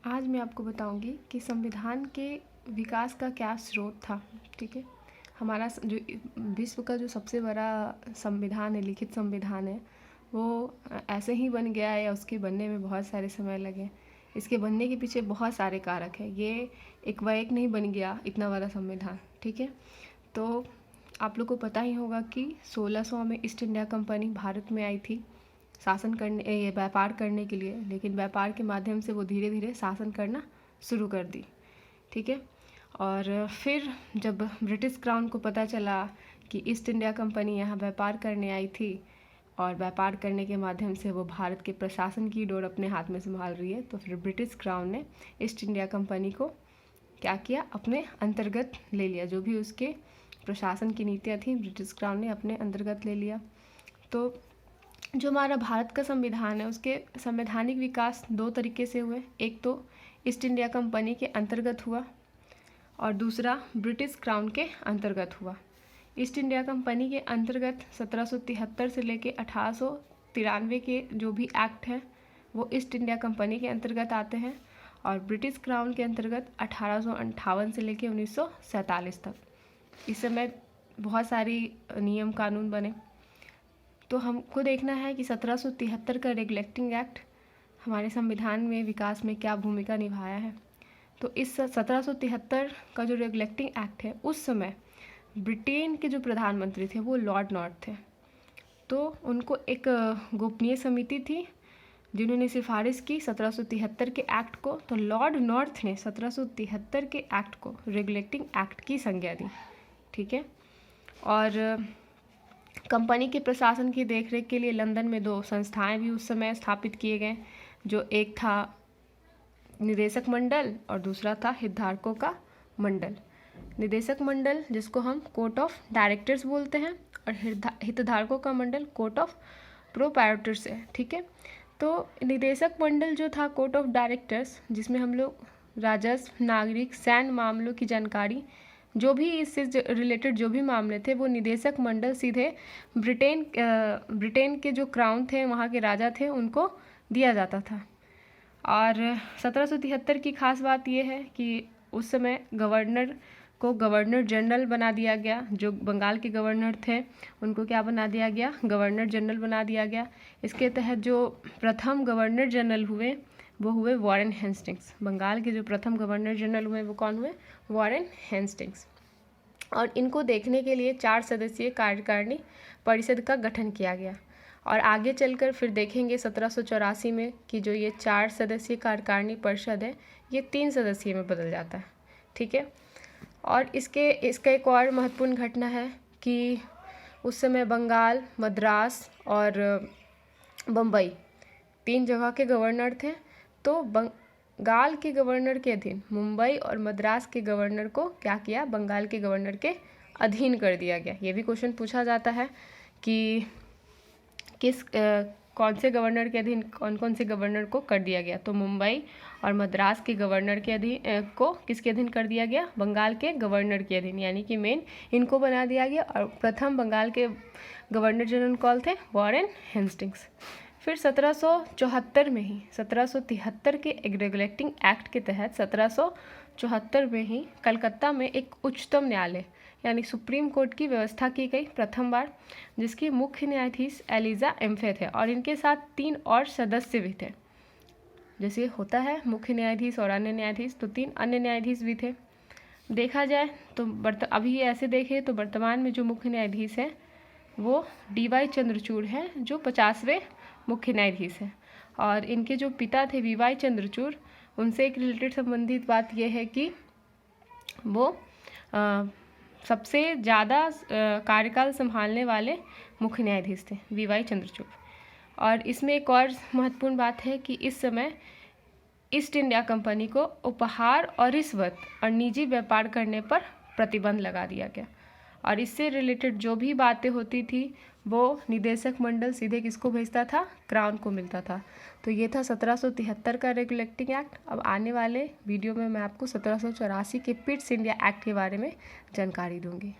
आज मैं आपको बताऊंगी कि संविधान के विकास का क्या स्रोत था। ठीक है, हमारा जो विश्व का जो सबसे बड़ा संविधान है, लिखित संविधान है, वो ऐसे ही बन गया है या उसके बनने में बहुत सारे समय लगे। इसके बनने के पीछे बहुत सारे कारक हैं। ये एक व एक नहीं बन गया इतना बड़ा संविधान। ठीक है, तो आप लोग को पता ही होगा कि 1600 में ईस्ट इंडिया कंपनी भारत में आई थी शासन करने, ये व्यापार करने के लिए, लेकिन व्यापार के माध्यम से वो धीरे धीरे शासन करना शुरू कर दी। ठीक है, और फिर जब ब्रिटिश क्राउन को पता चला कि ईस्ट इंडिया कंपनी यहाँ व्यापार करने आई थी और व्यापार करने के माध्यम से वो भारत के प्रशासन की डोर अपने हाथ में संभाल रही है, तो फिर ब्रिटिश क्राउन ने ईस्ट इंडिया कंपनी को क्या किया, अपने अंतर्गत ले लिया। जो भी उसके प्रशासन की नीतियाँ थी, ब्रिटिश क्राउन ने अपने अंतर्गत ले लिया। तो जो हमारा भारत का संविधान है, उसके संवैधानिक विकास दो तरीके से हुए। एक तो ईस्ट इंडिया कंपनी के अंतर्गत हुआ और दूसरा ब्रिटिश क्राउन के अंतर्गत हुआ। ईस्ट इंडिया कंपनी के अंतर्गत 1773 से लेके 1893 के जो भी एक्ट हैं वो ईस्ट इंडिया कंपनी के अंतर्गत आते हैं, और ब्रिटिश क्राउन के अंतर्गत 1858 से लेके 1947 तक। इस समय बहुत सारी नियम कानून बने। तो हमको देखना है कि 1773 का रेगुलेटिंग एक्ट हमारे संविधान में विकास में क्या भूमिका निभाया है। तो इस 1773 का जो रेगुलेटिंग एक्ट है, उस समय ब्रिटेन के जो प्रधानमंत्री थे वो लॉर्ड नॉर्थ थे। तो उनको एक गोपनीय समिति थी जिन्होंने सिफारिश की 1773 के एक्ट को। तो लॉर्ड नॉर्थ ने 1773 के एक्ट को रेगुलेटिंग एक्ट की संज्ञा दी। ठीक है, और कंपनी के प्रशासन की देखरेख के लिए लंदन में दो संस्थाएं भी उस समय स्थापित किए गए, जो एक था निदेशक मंडल और दूसरा था हितधारकों का मंडल। निदेशक मंडल जिसको हम कोर्ट ऑफ डायरेक्टर्स बोलते हैं, और हितधारकों का मंडल कोर्ट ऑफ प्रोप्राइटर्स है। ठीक है, तो निदेशक मंडल जो था कोर्ट ऑफ डायरेक्टर्स, जिसमें हम लोग राजस्व, नागरिक, सैन्य मामलों की जानकारी, जो भी इससे रिलेटेड जो भी मामले थे, वो निदेशक मंडल सीधे ब्रिटेन के जो क्राउन थे, वहाँ के राजा थे, उनको दिया जाता था। और 1773 की खास बात यह है कि उस समय गवर्नर को गवर्नर जनरल बना दिया गया। जो बंगाल के गवर्नर थे उनको क्या बना दिया गया, गवर्नर जनरल बना दिया गया। इसके तहत जो प्रथम गवर्नर जनरल हुए वो हुए वॉरेन हेस्टिंग्स। बंगाल के जो प्रथम गवर्नर जनरल हुए वो कौन हुए, वॉरेन हेस्टिंग्स। और इनको देखने के लिए 4 सदस्यीय कार्यकारिणी परिषद का गठन किया गया। और आगे चलकर फिर देखेंगे 1784 में कि जो ये 4 सदस्यीय कार्यकारिणी परिषद है, ये 3 सदस्यीय में बदल जाता है। ठीक है, और इसका एक और महत्वपूर्ण घटना है कि उस समय बंगाल, मद्रास और बम्बई 3 जगह के गवर्नर थे। तो बंगाल के गवर्नर के अधीन मुंबई और मद्रास के गवर्नर को क्या किया, बंगाल के गवर्नर के अधीन कर दिया गया। ये भी क्वेश्चन पूछा जाता है कि कौन से गवर्नर के अधीन कौन कौन से गवर्नर को कर दिया गया। तो मुंबई और मद्रास के गवर्नर के अधीन को किसके अधीन कर दिया गया, बंगाल के गवर्नर के अधीन, यानी कि मेन इनको बना दिया गया। और प्रथम बंगाल के गवर्नर जनरल कौन थे, वॉरेन हेस्टिंग्स। फिर 1773 में ही 1773 के एक रेगुलेटिंग एक्ट के तहत 1774 में ही कलकत्ता में एक उच्चतम न्यायालय यानी सुप्रीम कोर्ट की व्यवस्था की गई प्रथम बार, जिसके मुख्य न्यायाधीश एलिजा एम्फे थे, और इनके साथ 3 और सदस्य भी थे। जैसे होता है मुख्य न्यायाधीश और अन्य न्यायाधीश, तो 3 अन्य न्यायाधीश भी थे। देखा जाए तो अभी ऐसे देखें तो वर्तमान में जो मुख्य न्यायाधीश हैं वो DY चंद्रचूड़ हैं, जो 50वें मुख्य न्यायाधीश हैं। और इनके जो पिता थे VY चंद्रचूड़, उनसे एक रिलेटेड संबंधित बात यह है कि वो सबसे ज़्यादा कार्यकाल संभालने वाले मुख्य न्यायाधीश थे, VY चंद्रचूड़। और इसमें एक और महत्वपूर्ण बात है कि इस समय ईस्ट इंडिया कंपनी को उपहार और रिश्वत और निजी व्यापार करने पर प्रतिबंध लगा दिया गया। और इससे रिलेटेड जो भी बातें होती थी वो निदेशक मंडल सीधे किसको भेजता था, क्राउन को मिलता था। तो ये था 1773 का रेगुलेटिंग एक्ट। अब आने वाले वीडियो में मैं आपको 1784 के पिट्स इंडिया एक्ट के बारे में जानकारी दूंगी।